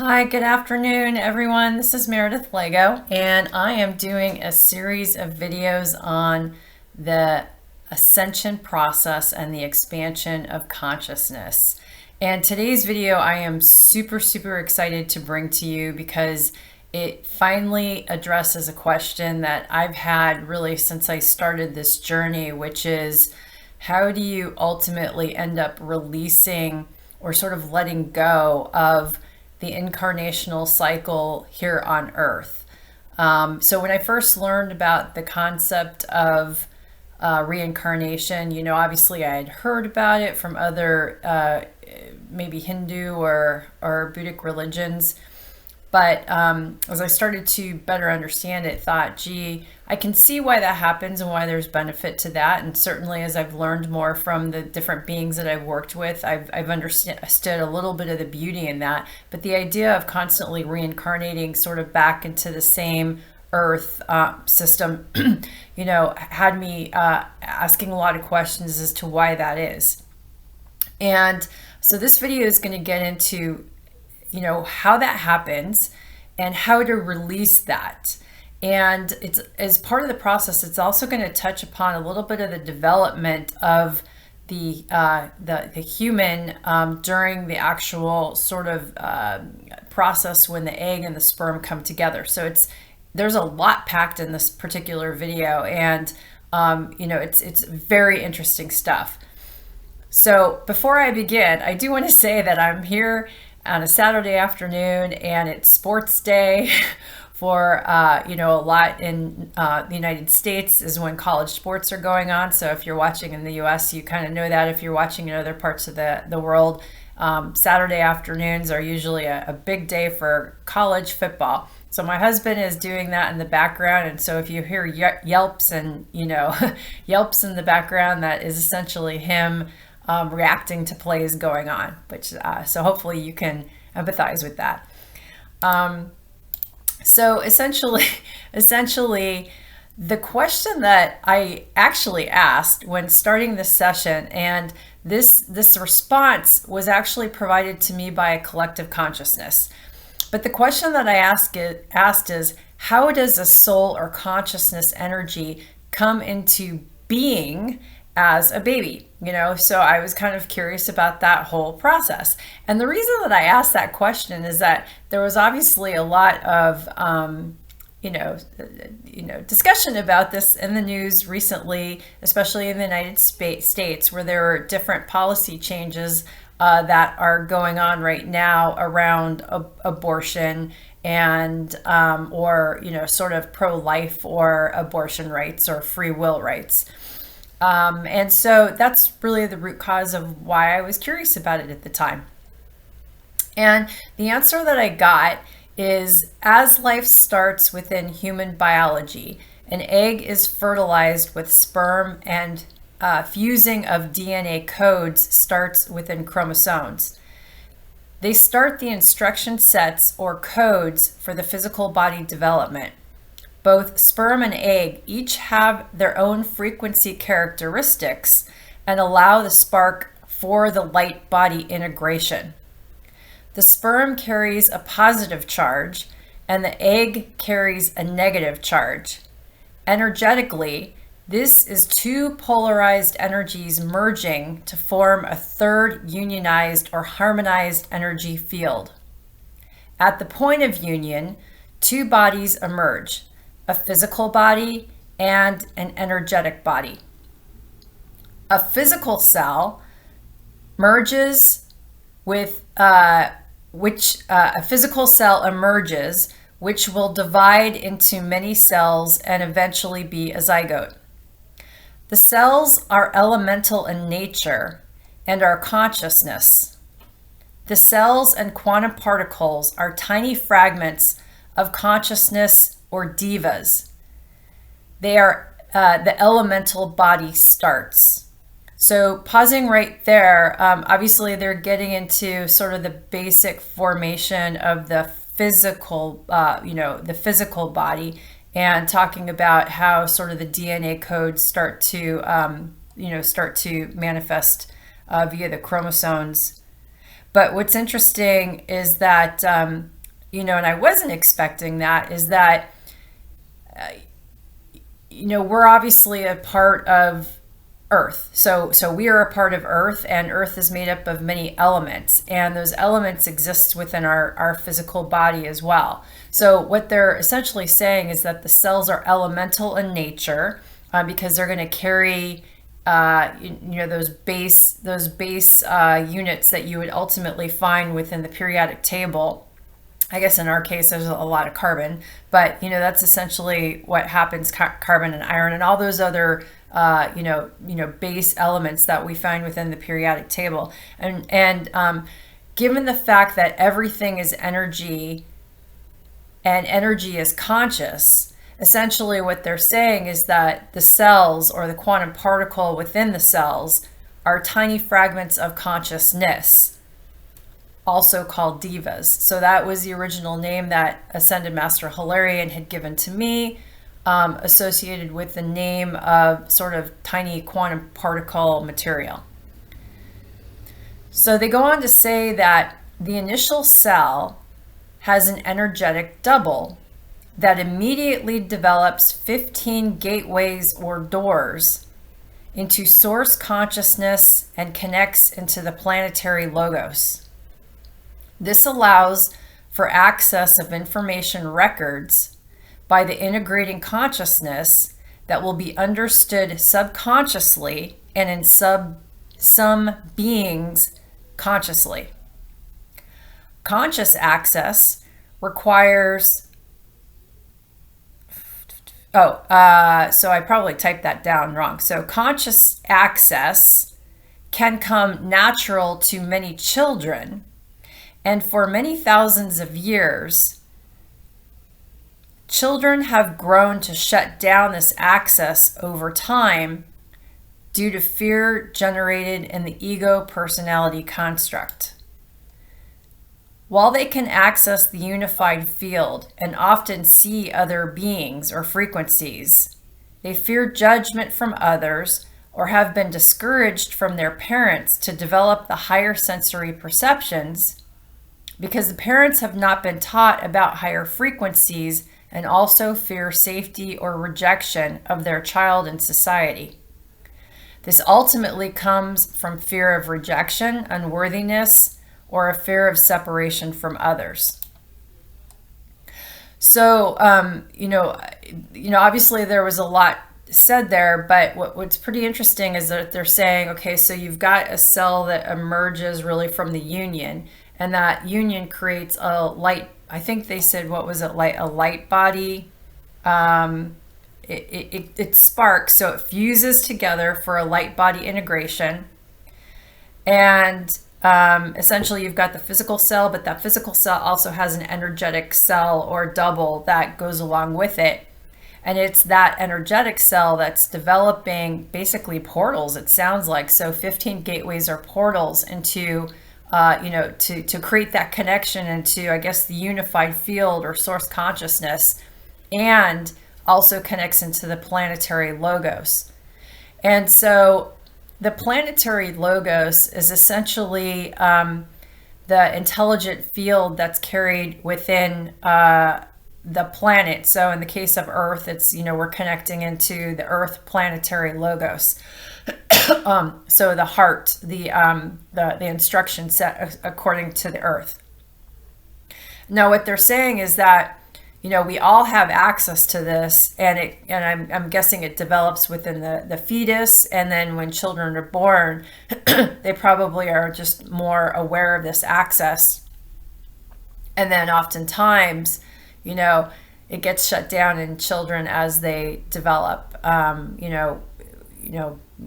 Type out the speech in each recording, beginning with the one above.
Hi, good afternoon, everyone. This is Meredith Lego, and I am doing a series of videos on the ascension process and the expansion of consciousness. And today's video I am super excited to bring to you because it finally addresses a question that I've had really since I started this journey, which is how do you ultimately end up releasing or sort of letting go of the incarnational cycle here on Earth. So when I first learned about the concept of reincarnation, obviously I had heard about it from other maybe Hindu or Buddhist religions. But as I started to better understand it, thought, gee, I can see why that happens and why there's benefit to that. And certainly as I've learned more from the different beings that I've worked with, I've understood a little bit of the beauty in that. But the idea of constantly reincarnating sort of back into the same Earth system, had me asking a lot of questions as to why that is. And so this video is going to get into how that happens and how to release that. And it's as part of the process, it's also going to touch upon a little bit of the development of the human during the actual sort of process when the egg and the sperm come together. So there's a lot packed in this particular video, and it's very interesting stuff. So before I begin, I do want to say that I'm here on a Saturday afternoon, and it's sports day for a lot in the United States is when college sports are going on. So if you're watching in the US, you kind of know that. If you're watching in other parts of the world, Saturday afternoons are usually a big day for college football. So my husband is doing that in the background, and so if you hear yelps and yelps in the background, that is essentially him reacting to plays going on, which so hopefully you can empathize with that. So essentially, the question that I actually asked when starting this session, and this response was actually provided to me by a collective consciousness. But the question that I asked is, how does a soul or consciousness energy come into being as a baby? So I was kind of curious about that whole process. And the reason that I asked that question is that there was obviously a lot of discussion about this in the news recently, especially in the United States, where there are different policy changes that are going on right now around abortion and or sort of pro-life or abortion rights or free will rights. And so that's really the root cause of why I was curious about it at the time. And the answer that I got is, as life starts within human biology, an egg is fertilized with sperm, and fusing of DNA codes starts within chromosomes. They start the instruction sets or codes for the physical body development. Both sperm and egg each have their own frequency characteristics and allow the spark for the light body integration. The sperm carries a positive charge and the egg carries a negative charge. Energetically, this is two polarized energies merging to form a third unionized or harmonized energy field. At the point of union, two bodies emerge: a physical body and an energetic body. A physical cell merges with a physical cell emerges, which will divide into many cells and eventually be a zygote. The cells are elemental in nature and are consciousness. The cells and quantum particles are tiny fragments of consciousness or divas. They are the elemental body starts. So pausing right there, obviously they're getting into sort of the basic formation of the physical, the physical body, and talking about how sort of the DNA codes start to manifest via the chromosomes. But what's interesting is that, you know, and I wasn't expecting that, is that, you know, we're obviously a part of Earth. So we are a part of Earth, and Earth is made up of many elements, and those elements exist within our physical body as well. So what they're essentially saying is that the cells are elemental in nature, because they're going to carry you know, those base units that you would ultimately find within the periodic table. I guess in our case, there's a lot of carbon, but, you know, that's essentially what happens, carbon and iron and all those other, you know, base elements that we find within the periodic table. And given the fact that everything is energy and energy is conscious, essentially what they're saying is that the cells, or the quantum particle within the cells, are tiny fragments of consciousness, also called divas. So that was the original name that Ascended Master Hilarion had given to me, associated with the name of sort of tiny quantum particle material. So they go on to say that the initial cell has an energetic double that immediately develops 15 gateways or doors into source consciousness and connects into the planetary logos. This allows for access of information records by the integrating consciousness that will be understood subconsciously and in some beings consciously. Conscious access requires, so I probably typed that down wrong. So conscious access can come natural to many children, and for many thousands of years, children have grown to shut down this access over time due to fear generated in the ego personality construct. While they can access the unified field and often see other beings or frequencies, they fear judgment from others or have been discouraged from their parents to develop the higher sensory perceptions because the parents have not been taught about higher frequencies, and also fear safety or rejection of their child in society. This ultimately comes from fear of rejection, unworthiness, or a fear of separation from others. So, you know, obviously there was a lot said there, but what's pretty interesting is that they're saying, okay, so you've got a cell that emerges really from the union, and that union creates a light, I think they said, what was it, like a light body? It sparks, so it fuses together for a light body integration. And essentially you've got the physical cell, but that physical cell also has an energetic cell or double that goes along with it. And it's that energetic cell that's developing basically portals, it sounds like. So 15 gateways are portals into, you know, to create that connection into, I guess, the unified field or source consciousness, and also connects into the planetary logos. And so the planetary logos is essentially the intelligent field that's carried within the planet. So in the case of Earth, it's, you know, we're connecting into the Earth planetary logos. So the heart, the instruction set according to the Earth. Now, what they're saying is that, you know, we all have access to this, and I'm guessing it develops within the fetus, and then when children are born, they probably are just more aware of this access. And then oftentimes, you know, it gets shut down in children as they develop, you know,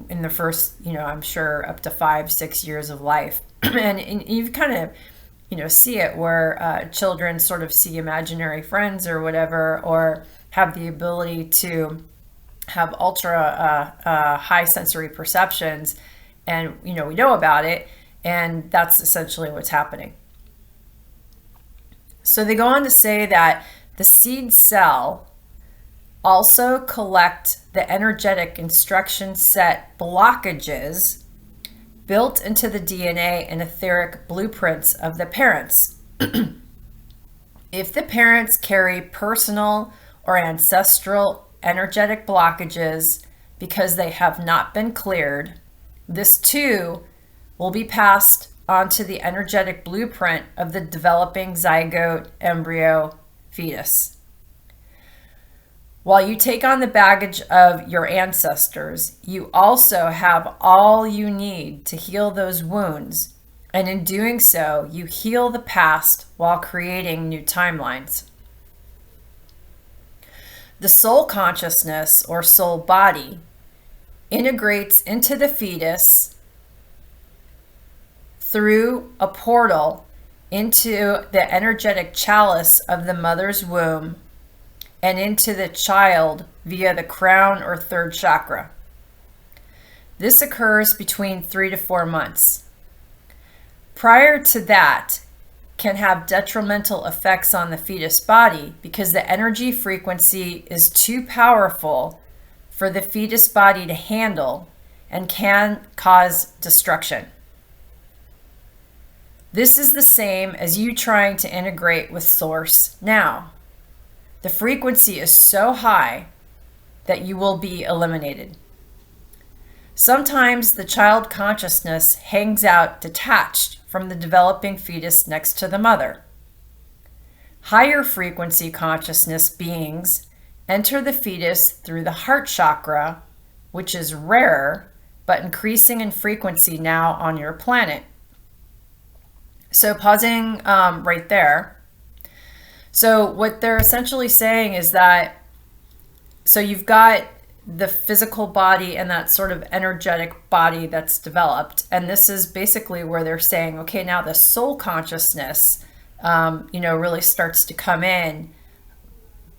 in the first, you know, I'm sure up to 5-6 years of life. and you kind of, you know, see it where children sort of see imaginary friends or whatever, or have the ability to have ultra high sensory perceptions, and, you know, we know about it, and that's essentially what's happening. So they go on to say that the seed cell also collect the energetic instruction set blockages built into the DNA and etheric blueprints of the parents. If the parents carry personal or ancestral energetic blockages because they have not been cleared, this too will be passed onto the energetic blueprint of the developing zygote, embryo, fetus. While you take on the baggage of your ancestors, you also have all you need to heal those wounds. And in doing so, you heal the past while creating new timelines. The soul consciousness or soul body integrates into the fetus through a portal into the energetic chalice of the mother's womb and into the child via the crown or third chakra. This occurs between 3 to 4 months. Prior to that can have detrimental effects on the fetus body because the energy frequency is too powerful for the fetus body to handle and can cause destruction. This is the same as you trying to integrate with Source now. The frequency is so high that you will be eliminated. Sometimes the child consciousness hangs out detached from the developing fetus next to the mother. Higher frequency consciousness beings enter the fetus through the heart chakra, which is rarer but increasing in frequency now on your planet. So pausing right there. So what they're essentially saying is that, so you've got the physical body and that sort of energetic body that's developed. And this is basically where they're saying, okay, now the soul consciousness, really starts to come in.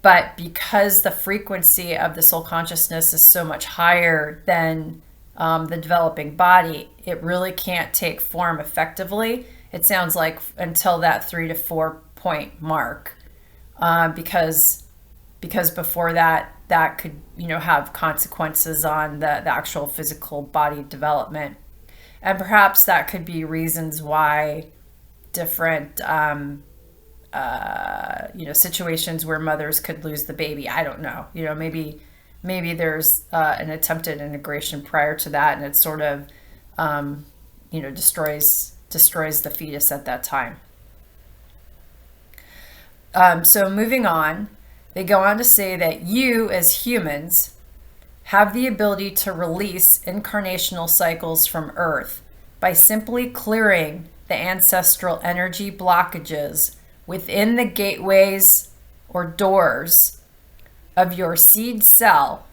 But because the frequency of the soul consciousness is so much higher than the developing body, it really can't take form effectively. It sounds like until that 3 to 4 point mark, because before that could, have consequences on the actual physical body development. And perhaps that could be reasons why different, situations where mothers could lose the baby. I don't know. Maybe there's an attempted integration prior to that, and it sort of, destroys the fetus at that time. So moving on, they go on to say that you as humans have the ability to release incarnational cycles from Earth by simply clearing the ancestral energy blockages within the gateways or doors of your seed cell,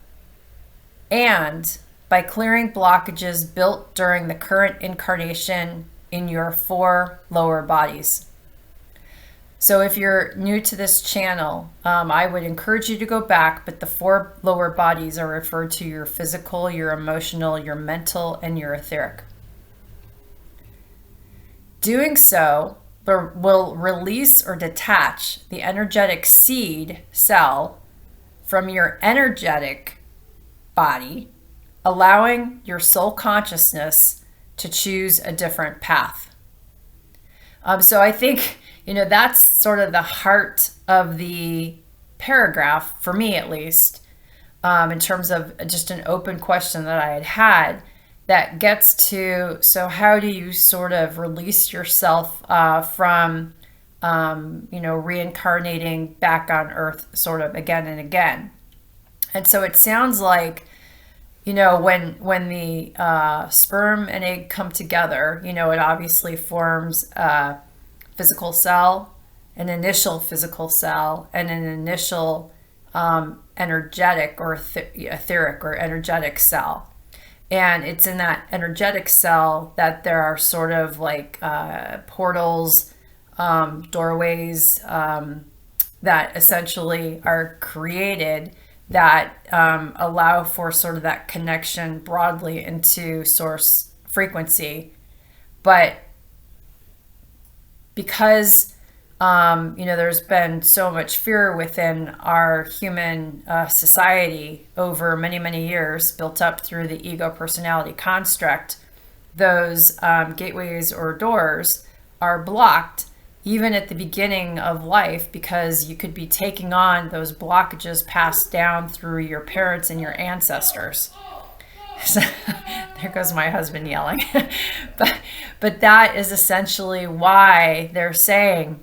and by clearing blockages built during the current incarnation in your 4 lower bodies. So if you're new to this channel, I would encourage you to go back, but the 4 lower bodies are referred to your physical, your emotional, your mental, and your etheric. Doing so will release or detach the energetic seed cell from your energetic body, allowing your soul consciousness to choose a different path. So I think, that's sort of the heart of the paragraph, for me at least, in terms of just an open question that I had that gets to, so how do you sort of release yourself from, reincarnating back on Earth sort of again and again? And so it sounds like, when the sperm and egg come together, it obviously forms a physical cell, an initial physical cell, and an initial energetic or etheric or energetic cell. And it's in that energetic cell that there are sort of like portals, doorways that essentially are created that allow for sort of that connection broadly into source frequency. But because there's been so much fear within our human society over many, many years, built up through the ego personality construct, those gateways or doors are blocked even at the beginning of life, because you could be taking on those blockages passed down through your parents and your ancestors. So, there goes my husband yelling. but that is essentially why they're saying,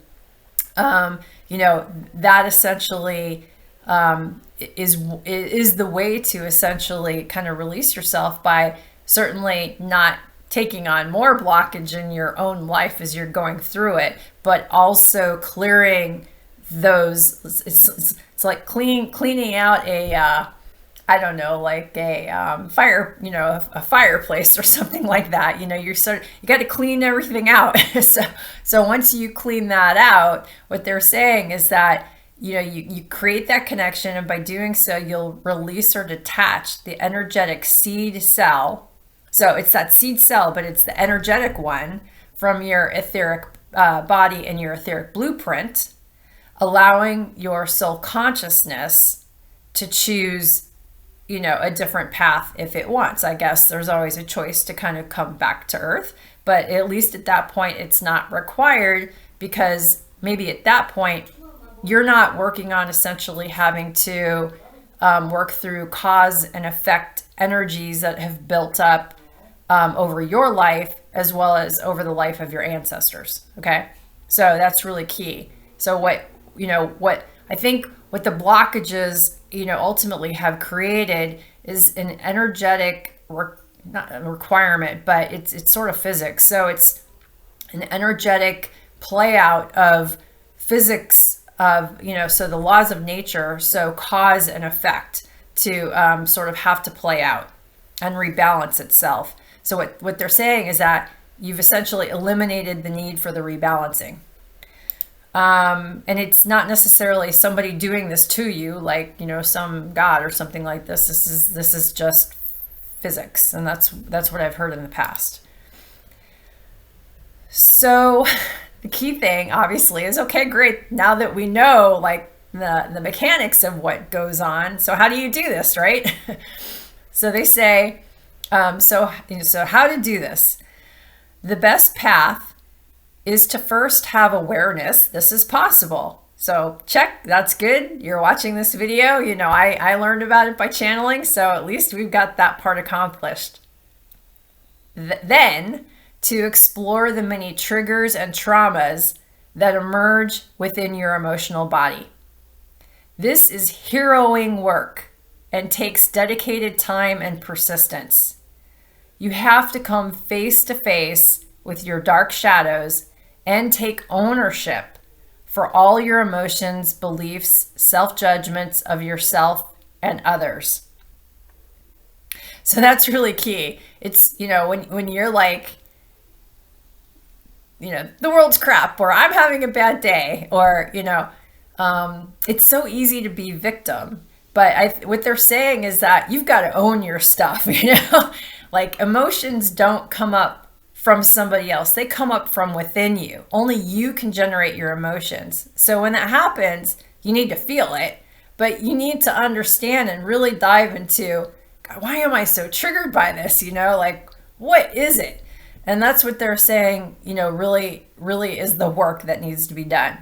that essentially is the way to essentially kind of release yourself, by certainly not taking on more blockage in your own life as you're going through it, but also clearing those. It's like cleaning out a I don't know, like a fire, a fireplace or something like that. You got to clean everything out. so once you clean that out, what they're saying is that you create that connection, and by doing so, you'll release or detach the energetic seed cell. So it's that seed cell, but it's the energetic one from your etheric body and your etheric blueprint, allowing your soul consciousness to choose, a different path if it wants. I guess there's always a choice to kind of come back to Earth, but at least at that point, it's not required, because maybe at that point, you're not working on essentially having to work through cause and effect energies that have built up over your life, as well as over the life of your ancestors. Okay. So that's really key. So what I think what the blockages, ultimately have created is an energetic, not a requirement, but it's sort of physics. So it's an energetic play out of physics of, so the laws of nature, so cause and effect to sort of have to play out and rebalance itself. So what they're saying is that you've essentially eliminated the need for the rebalancing. And it's not necessarily somebody doing this to you, like, some God or something like this. This is just physics. And that's what I've heard in the past. So the key thing obviously is, okay, great. Now that we know like the mechanics of what goes on. So how do you do this, right? So they say, so how to do this? The best path is to first have awareness this is possible. So check, that's good. You're watching this video. I learned about it by channeling, so at least we've got that part accomplished. Then to explore the many triggers and traumas that emerge within your emotional body. This is harrowing work and takes dedicated time and persistence. You have to come face to face with your dark shadows and take ownership for all your emotions, beliefs, self-judgments of yourself and others. So that's really key. It's, when you're like, the world's crap, or I'm having a bad day, or, it's so easy to be victim. But what they're saying is that you've got to own your stuff, like emotions don't come up from somebody else. They come up from within you. Only you can generate your emotions. So when that happens, you need to feel it, but you need to understand and really dive into, God, why am I so triggered by this? Like, what is it? And that's what they're saying, really, really is the work that needs to be done.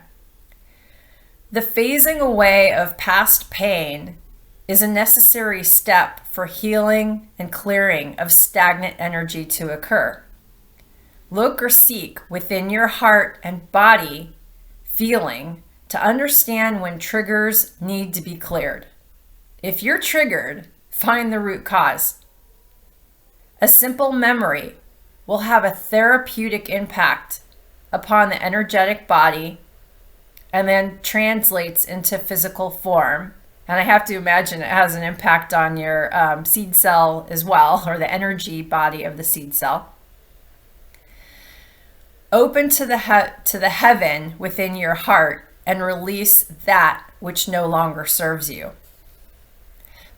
The phasing away of past pain is a necessary step for healing and clearing of stagnant energy to occur. Look or seek within your heart and body feeling to understand when triggers need to be cleared. If you're triggered, find the root cause. A simple memory will have a therapeutic impact upon the energetic body and then translates into physical form. And I have to imagine it has an impact on your seed cell as well, or the energy body of the seed cell. Open to the heaven within your heart and release that which no longer serves you.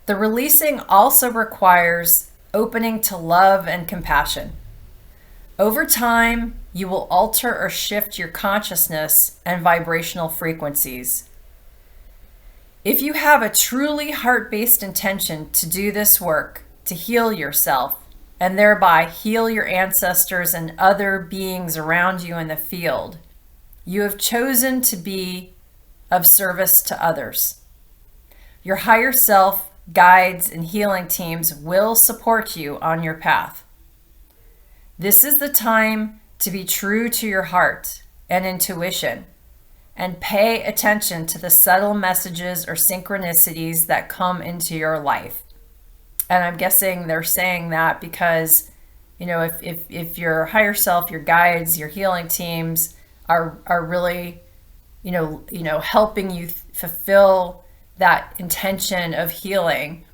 The releasing also requires opening to love and compassion. Over time, you will alter or shift your consciousness and vibrational frequencies. If you have a truly heart-based intention to do this work, to heal yourself, and thereby heal your ancestors and other beings around you in the field. You have chosen to be of service to others. Your higher self, guides, and healing teams will support you on your path. This is the time to be true to your heart and intuition, and pay attention to the subtle messages or synchronicities that come into your life. And I'm guessing they're saying that because, you know, if your higher self, your guides, your healing teams are really, you know, helping you fulfill that intention of healing,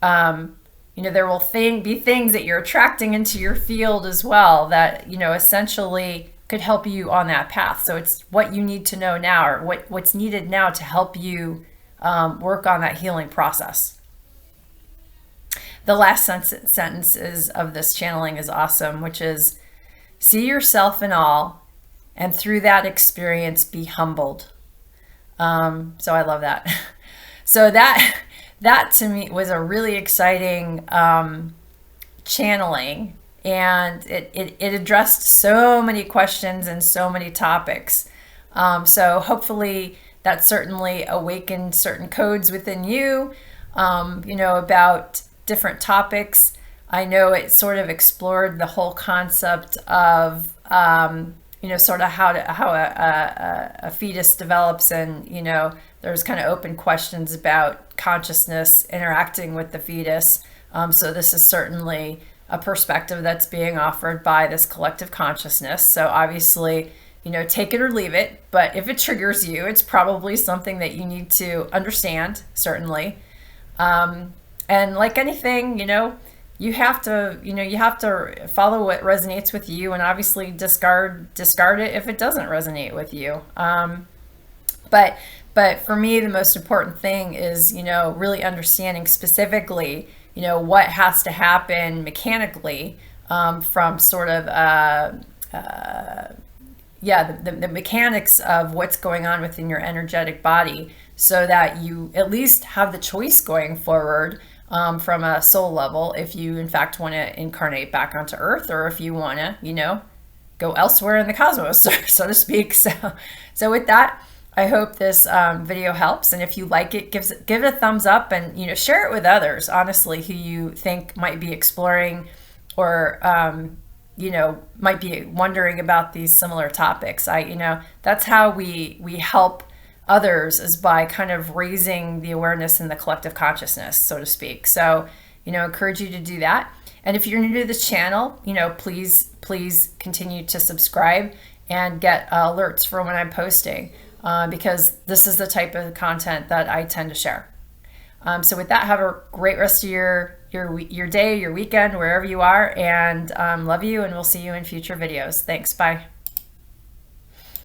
you know, there will be things that you're attracting into your field as well that, you know, essentially could help you on that path. So it's what you need to know now, or what's needed now to help you work on that healing process. The last sentence of this channeling is awesome, which is, see yourself in all, and through that experience, be humbled. So I love that. So that to me was a really exciting channeling, and it addressed so many questions and so many topics. So hopefully that certainly awakened certain codes within you, you know, about different topics. I know it sort of explored the whole concept of, you know, sort of how a fetus develops, and, you know, there's kind of open questions about consciousness interacting with the fetus. So this is certainly a perspective that's being offered by this collective consciousness. So obviously, you know, take it or leave it, but if it triggers you, it's probably something that you need to understand, certainly. And like anything, you know, you have to follow what resonates with you, and obviously discard it if it doesn't resonate with you. But for me, the most important thing is, you know, really understanding specifically, you know, what has to happen mechanically, from sort of the mechanics of what's going on within your energetic body, so that you at least have the choice going forward, from a soul level, if you in fact want to incarnate back onto Earth, or if you want to, you know, go elsewhere in the cosmos, so to speak. So with that, I hope this video helps, and if you like it, give it a thumbs up, and, you know, share it with others, honestly, who you think might be exploring, or you know, might be wondering about these similar topics. You know, that's how we help others, is by kind of raising the awareness in the collective consciousness, so to speak. So, you know, encourage you to do that. And if you're new to this channel, you know, please continue to subscribe and get alerts for when I'm posting, because this is the type of content that I tend to share. So with that, have a great rest of your day, your weekend, wherever you are, and love you, and we'll see you in future videos. Thanks. Bye.